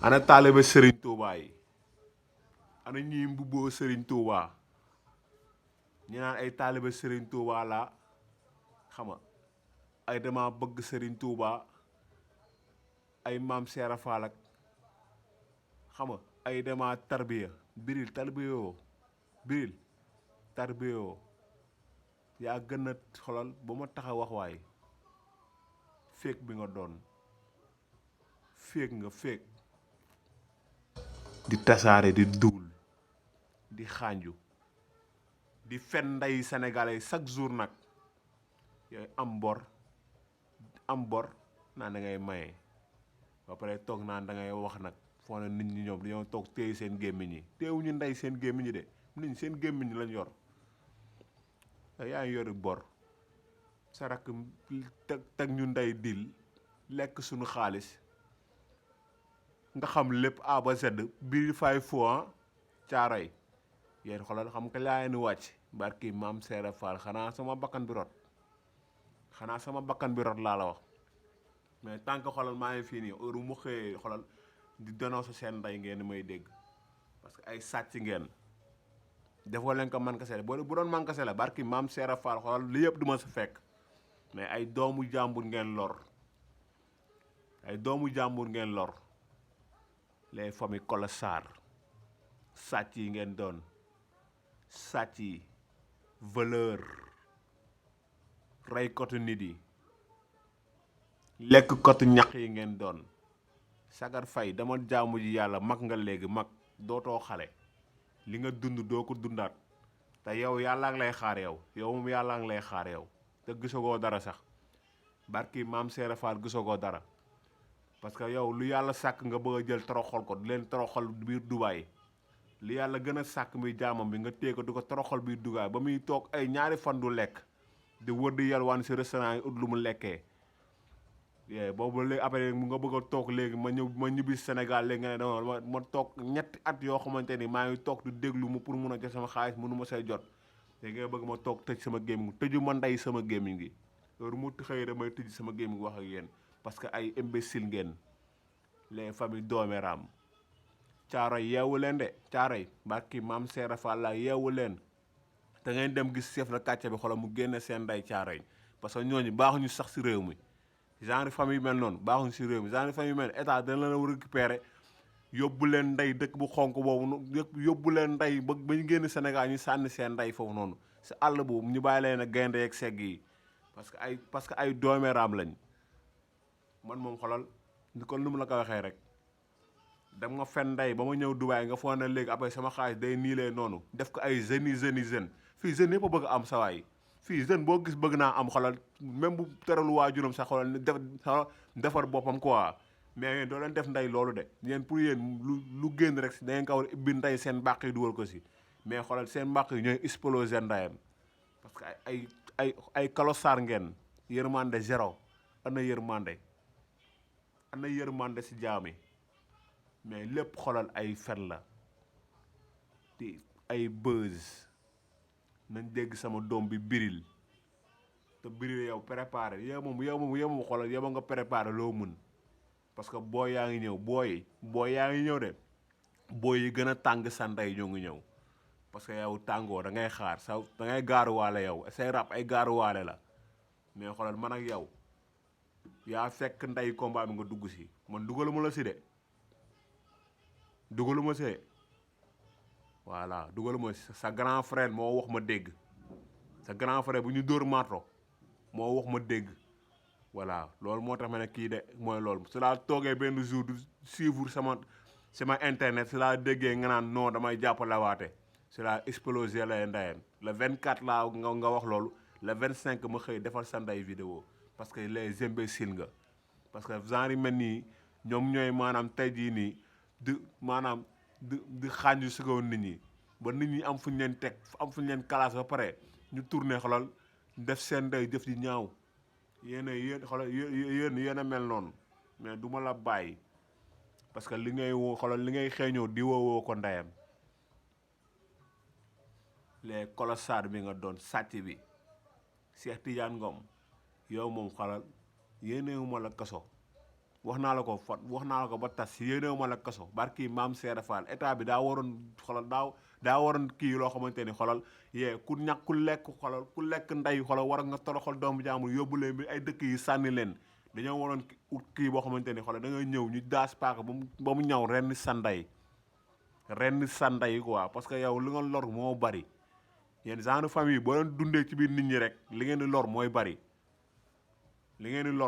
ana taalibe Serigne Touba yi ana ñi mbubboo Serigne Touba ñi naan ay taalibe Serigne Touba la xam nga ay dama bëgg Serigne Touba ay maam Seera Faal ak xam nga ay dama tarbiya biril tarbiyoo biril tarbiyoo yaa gën a xolal ba ma tax a wax waay féeg bi nga doon féeg nga féeg di tasaare di duul di xànju di fen nday sénégalais chaque jour nag yooyu am bor naan da ngay maye ba pare toog naan da ngay wax nag foo ne nit ñi ñoom dañoo toog téye seen gémmiñ yi téewuñu ndey seen gémmiñ yi de nit ñi seen gémmiñ lañ yor te yaa ngi yori bor sa rakk teg ñu ndey dil lekk suñu xaalis nga xam lépp A ba Z biir fay fois caaroy yéen xoolal xam nga laa ni wàcc barki maam Seera Fall xanaa sama bakkan bi rot laa la wax mais tant que xoolal maa ngi fii nii heure mu xëyee xoolal di dénoncer seen ndey ngeen may dégg parce que ay sàcc ngeen defoo leen ko man kase la bu doon man kase la barki maam Seera Fall xoolal li yëpp du ma sa fekk mais ay doomu jàmbur ngeen lor les familles colossar sàcc yi ngeen doon sàcc yi voleur rey kotu nit yi lekk kotu ñax yi ngeen doon sagar fay dama jaamu ji yàlla mag nga léegi mag dootoo xale li nga dund doo ko dundaat te yow yàlla ngi lay xaar yow moom yàlla ngi lay xaar yow te gisagoo dara sax barki maam Seera Fall gisagoo dara parce que yow lu yàlla sàkk nga bëgg a jël toroxal ko di leen toroxal biir Dubaay li yàlla gën a sàkk muy jaamam bi nga téye ko di ko toroxal biir Dubaay ba muy toog ay ñaari fan du lekk di wër di yalwaan si restaurant yi ut lu mu lekkee boobu léegi après mu nga bëgg a toog léegi ma ñibbi Sénégal léegi nga ne dama ma toog ñetti at yoo xamante ni maa ngi toog du déglu mu pour mun a jot sama xaalis mënu ma say jot léegi nga bëgg ma toog tëj sama gémmiñ tëju ma ndey sama gémmiñ gi loolu mu xëyee damay tëj sama gémmiñ wax ak yéen parce que ay imbécile ngeen les familles dooméram caaroy yeewu leen de caaroy barki maam Seera Fall la yeewu leen da ngeen dem gis chef de quartier bi xoolal mu génne seen ndey caaroy parce que ñooñu baaxuñu sax si réew mi genre famille mel noonu baaxuñu si réew mi genre famille mel état dana la war a récupérer yóbbu leen ndey dëkk bu xonk boobu yóbbu leen ndey ba ñu génn Sénégal ñu sànni seen ndey foofu noonu si àll boobu ñu bàyyi leen a gaynde yeeg segg yi parce que ay dooméram lañ man moom xolal ni kon nu mu la ko waxee rek dem nga fen ndey ba ma ñëw Dubaay nga foog ne léegi après sama xaalis day niilee noonu def ko ay jeunes fii jeunes yëpp a bëgg am sawaay fii jeune boo gis bëgg naa am xolal même bu teralu waajuram sax xolal defar boppam quoi mais yéen doo leen def ndey loolu de yéen pour yéen lu génn rek si da ngeen ko war a ibbi ndey seen mbàq yi dugal ko si mais xolal seen mbàq yi ñooy exploser ndeyam parce que ay kalosaar ngeen yërmande zéro ana yërmande si jaami mais lépp xolal ay fen la di ay buzz nañ dégg sama doom bi biril te biril yow préparé yow moom xolal yow nga préparé loo mën parce que booy yaa ngi ñëw booy yaa ngi ñëw de booy yi gën a tàng sa ndey ñoo ngi ñëw parce que yow tàngoo da ngay xaar sa da ngay gaaruwaale yow say rap ay gaaruwaale la mais xolal man ak yow yaa fekk ndey combat bi nga dugg si man dugaluma la si de dugaluma si de voilà dugaluma si sa grand frère moo wax ma dégg sa grand frère bu ñu dóor marto moo wax ma dégg voilà loolu moo tax ma ne kii de mooy loolu su laa toogee benn jour du suivre sama internet su laa déggee nga naan non damay jàppalewaate su laa explosé lay ndeyam le 24 laa nga wax loolu le 25 ma xëy defal sa ndey vidéo parce que les imbéciles nga parce que genre yi mel nii ñoom ñooy maanaam tey jii nii di xànju si kaw nit ñi ba nit ñi am fu ñu leen teg am fu ñu leen classe ba pare ñu tourné xolal def seen ndey jëf di ñaaw yéen a mel noonu mais du ma la bàyyi parce que li ngay xeeñoo di woowoo ko ndeyam les colossar bi nga doon sàcc bi Cheikh Tidiane Ngom yow moom xolal yéenewuma la kaso wax naa la ko wax naa la ko ba tas yéenewu ma la kaso barki maam Seera Fall état bi daa waroon xolal daa waroon kii loo xamante ni xolal ku ñàkk ku lekk xolal ku lekk ndey xolal war nga toroxal doomu jaamur yóbbu leen bi ay dëkk yi sànni leen dañoo waroon ut kii boo xamante ni xolal da ngay ñëw ñu daas paaka ba mu ñaw ren sa ndey quoi parce que yow li nga lor moo bari yéen genre famille boo leen dundee ci biir nit ñi rek li ngeen di lor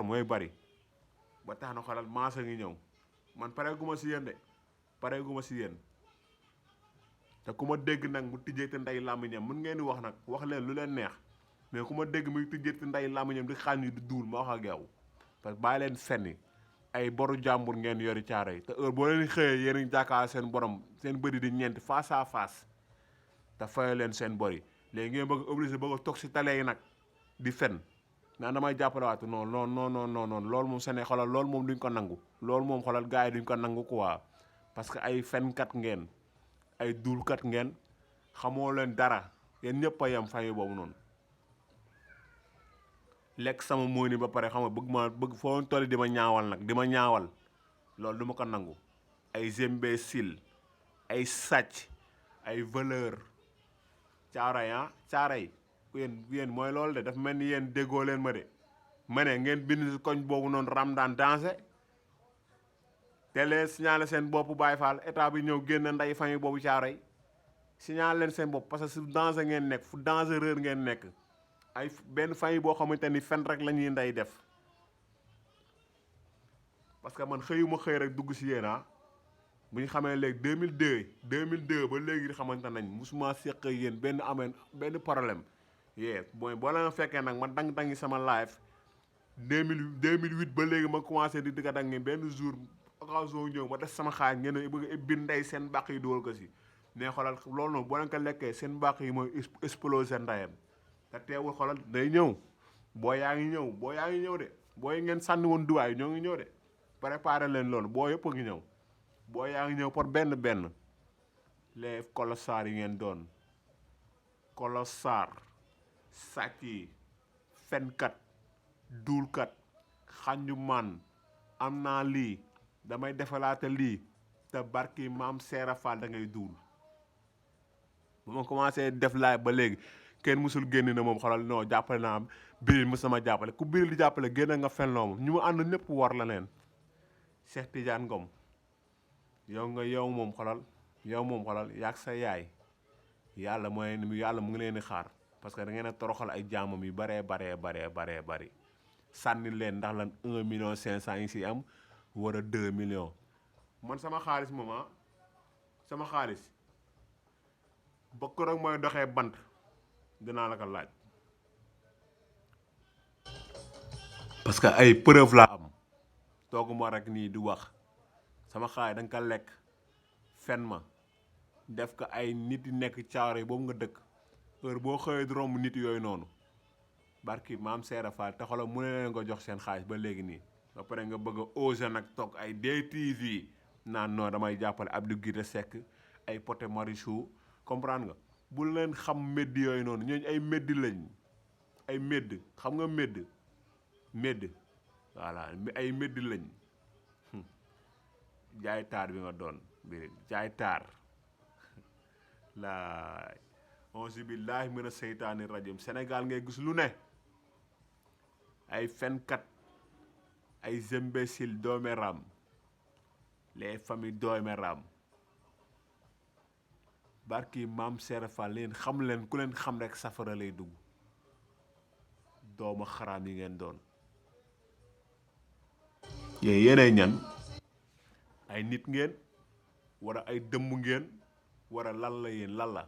mooy bari ba tax na xolal maasa ngi ñëw man pareeguma si yéen de pareeguma si yéen te ku ma dégg nag mu tijjeeti ndey làmmiñam mën ngeen di wax nag wax leen lu leen neex mais ku ma dégg muy tijjeeti ndey làmmiñam di xaañ yi di duul ma wax ak yow parce que bàyyi leen fenni ay boru jàmbur ngeen yori caaro yi te heure boo leen xëyee yéen a ngi jàkkaar seen borom seen bëri di ñeenti face à face te fayoo leen seen bor yi léegi ngeen bëgg obligé bëgg a toog si tale yi nag di fen naan damay jàppale waatu non loolu moom sene xolal loolu moom duñ ko nangu loolu moom xolal gars yi duñ ko nangu quoi parce que ay fenkat ngeen ay duulkat ngeen xamoo leen dara yéen ñëpp a yem famille boobu noonu lekk sama mooy ni ba pare xam nga bëgg foo tolli di ma ñaawal nag di ma ñaawal loolu du ma ko nangu ay imbécile ay sàcc ay voleur caaray yéen mooy loolu de dafa mel ni yéen déggoo leen ma de ma ne ngeen bind si koñ boobu noonu Ramadan dansé te leen signalé seen bopp Baye Fall état bi ñëw génn nday famille boobu caaray signalé leen seen bopp parce que si danger ngeen nekk fu dangereux ngeen nekk ay benn famille boo xamante ni fen rek la ñuy nday def parce que man xëy rek dugg si yéen bu ñu xamee léegi 2002 ba léegi xamante nañ musuma seq yéen benn problème mooy boo leen fekkee nag ma dang-dangi sama live 2008 ba léegi ma commencé di digga dangi benn jour occasion ñëw ma def sama xaaj ngeen bëgg biir ndey seen bàq yi dugal ko si mais xoolal loolu noonu boo leen ko lekkee seen bàq yi mooy exploser ndayam te teewul xoolal day ñëw boo yaa ngi ñëw de booy ngeen sànni woon duwaay ñoo ngi ñëw de préparé leen loolu boo yëpp a ngi ñëw boo yaa ngi ñëw par benn les colossar yi ngeen doon colossar sàcc yi fenkat duulkat xanju man am naa lii damay defalaate lii te barki maam Seera Fall da ngay duul bu ma commencé def laay ba léegi kenn musul génn na moom xoolal non jàppale naa am biril mu sama jàppale ku biril di jàppale génn nga fen loo moom ñu mu ànd ñëpp war la leen Cheikh Tidiane Ngom yow moom xolal yaag sa yaay yàlla mu ngi leen di xaar parce que da ngeen a toroxal ay jaamam yu baree sànni leen ndax lan 1,5 million yi si am war a 2 millions man sama xaalis moom sama xaalis ba ko rek mooy doxee bant dinaa la ko laaj parce que ay preuve laa am tooguma rek nii di wax sama xaalis da nga ko lekk fen ma def ko ay nit yi nekk caaro yi boobu nga dëkk heure boo xëyee di romb nit yooyu noonu barki maam Seera Fall te xoolal mu ne leen ko jox seen xaalis ba léegi nii ba pare nga bëgg a osé nag toog ay DTV naan non damay jàppale Abdou Guité Seck ay Poté Marichou comprendre nga bu leen xam médd yooyu noonu ñooñu ay médd lañ ay médd xam nga médd voilà ay médd lañ jaay taar bi nga doon biir jaay taar laay auzu billaahi mina seytaani rajim Sénégal ngay gis lu ne ay fenkat ay imbécile dooméram les familles dooméram barki maam Seera Fall leen xam leen ku leen xam rek safara lay dugg doomu xaraam yi ngeen doon yéenay ñan ay nit ngeen wala ay dëmm ngeen wala lan la yéen lan la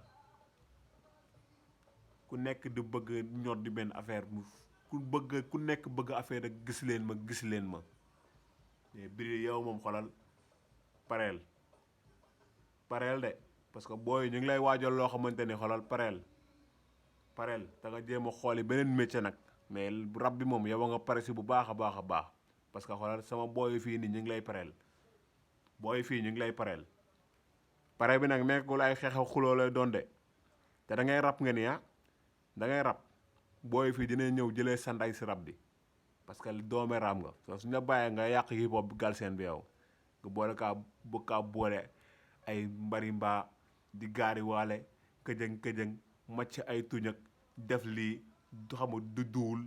ku nekk di bëgg ñor di benn affaire ku nekk bëgg affaire ak gis leen ma mais biri yow moom xolal pareel de parce que booy ñu ngi lay waajal loo xamante ni xolal pareel da nga jéem a xooli beneen métier nag mais rab bi moom yow nga pare si bu baax a baax parce que xolal sama booy fii nii ñu ngi lay pareel pare bi nag nekkul ay xeex xuloo lay doon de te da ngay rab nga ni da ngay rab booy fii dina ñëw jëlee sa nday si rab bi parce que doome raam nga soo suñu la bàyyee nga yàq hip hop Galsen bi yow nga boole kaa bëgg kaa boole ay mbari mbaa di gaari waale këjëng macc ay tuñak def lii xam nga du duul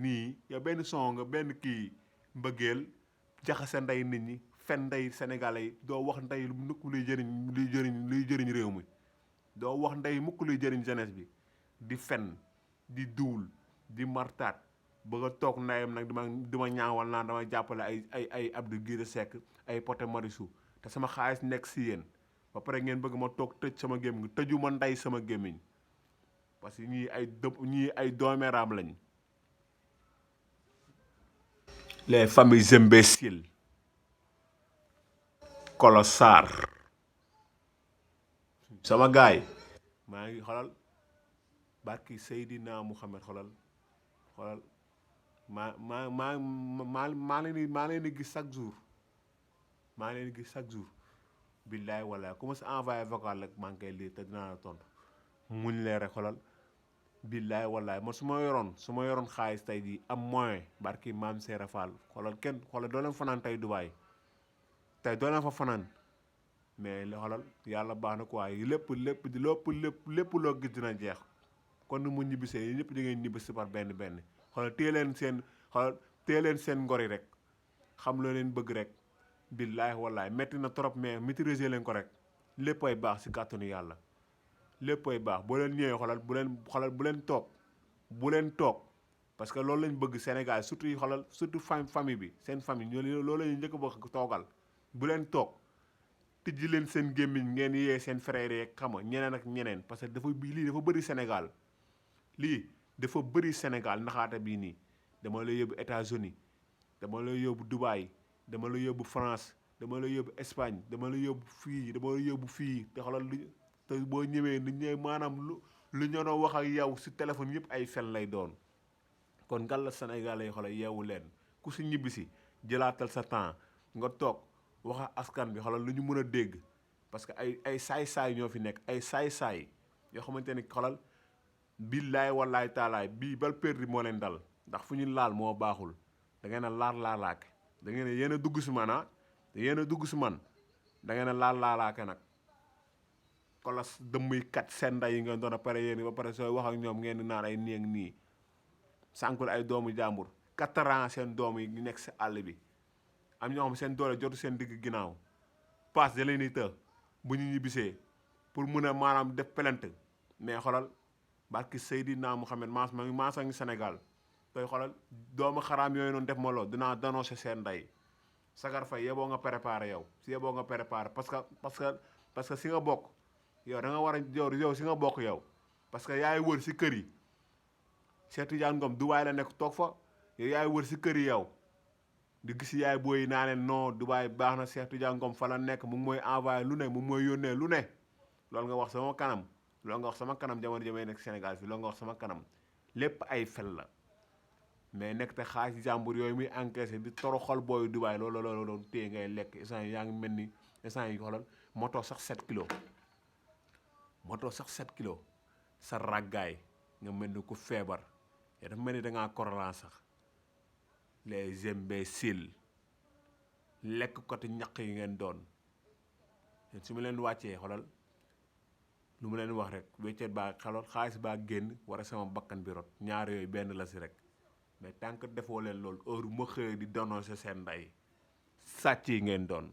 nii yow benn son nga benn kii mbëggeel jaxase ndey nit ñi fen ndey sénégalais yi doo wax ndey mukk luy jëriñ réew mi doo wax ndey mukk luy jëriñ jeunesse bi di fen di duul di martaat bëgg a toog ndeyam nag dima ñaawal naan dama jàppale ay Abdou Guité Seck ay Poté Marichou te sama xaalis nekk si yéen ba pare ngeen bëgg ma toog tëj sama gémmiñ tëju ma ndey sama gémmiñ parce que ñii ay doomeeraam lañ les familles imbéciles colossar sama gaay maa ngi xolal barki Seydina Mouhamed xolal maa leen di gis chaque jour billaay wala ku ma si envoyé vocal rek maa ngi koy lire te dinaa la tontu muñ lee rek xolal billaay wallaay man su ma yoroon xaalis tey jii am moyen barki maam Seera Fall xoolal doo leen fanaan tey Dubaay tey doo leen fa fanaan mais xoolal yàlla baax na quoi lépp loo gis dina jeex kon nu mu ñibbisee yi ñëpp di ngeen ñibbisi par benn xoolal téye leen seen ngor yi rek xam loo leen bëgg rek billaay wallaay metti na trop mais maîtriser leen ko rek léppay baax si kàttanu yàlla léppay baax boo leen ñëwee bu leen toog parce que loolu lañ bëgg Sénégal surtout famille bi seen famille loolu lañu njëkk a bëgg toogal bu leen toog tijji leen seen gémmiñ ngeen yee seen frère yeeg xam nga ñeneen ak ñeneen parce que lii dafa bëri Sénégal naxaate bii nii dama lay yóbbu États-Unis dama lay yóbbu Dubaï dama lay yóbbu France dama lay yóbbu Espagne dama lay yóbbu fii te xoolal te boo ñëwee nit ñi maanaam lu ñu doon wax ak yow si téléphone yëpp ay fen lay doon kon ngal la Sénégal yi xoolal yeewu leen ku si ñibbisi jëlaatal sa temps nga toog wax ak askan bi xoolal lu ñu mën a dégg parce que ay saay-saay ñoo fi nekk ay saay-saay yoo xamante ni xoolal billaay wallaay taalaay bii bal perdi moo leen dal ndax fu ñu laal moo baaxul da ngeen a laalaake da ngeen a yéen a dugg si man da ngeen a laalaake nag kolas dëmmuy kat seen ndey yi ngeen doon a pare yéen ba pare sooy wax ak ñoom ngeen di naan ay nii ak nii sànkul ay doomu jàmbur 4 ans seen doom yi ñu nekk si àll bi am ñoo xam seen doole jotu seen digg ginnaaw paas da leen di të bu ñu ñibbisee pour mun a maanaam def plainte mais xolal barki Seydina Mouhamed maas a ngi Sénégal tey xolal doomu xaraam yooyu noonu def ma lool dinaa dénoncer seen ndey Sagar Faye yeboo nga préparé yow si yeboo nga préparé parce que si nga bokk yow da nga war a yow si nga bokk yow parce que yaay wër si kër yi Cheikh Tidiane Ngom Dubaay la nekk toog fa yow yaay wër si kër yi yow di gis yaay booy naa leen non Dubaay baax na Cheikh Tidiane Ngom fa la nekk mu ngi mooy envoyé lu ne mu ngi mooy yónnee lu ne loolu nga wax sama kanam jamono jamay nekk Sénégal fii loolu nga wax sama kanam lépp ay fel la mais nekk te xaalis jàmbur yooyu muy encaissé di toroxal booyu Dubaay loolu téye ngay lekk instant yi yaa ngi mel ni instant yi xoolal moto sax 7 kilos sa ràggaay nga mel ni ku feebar ya dafa mel ni dangaa korona sax les imbéciles lekk côté ñaq yi ngeen doon su ma leen wàccee xoolal lu mu leen wax rek wéccet baa xaalis baa génn war a sama bakkan bi rot ñaar yooyu benn la si rek mais tant que defoo leen loolu heure ma xëyee di dénoncer seen ndey sàcc yi ngeen doon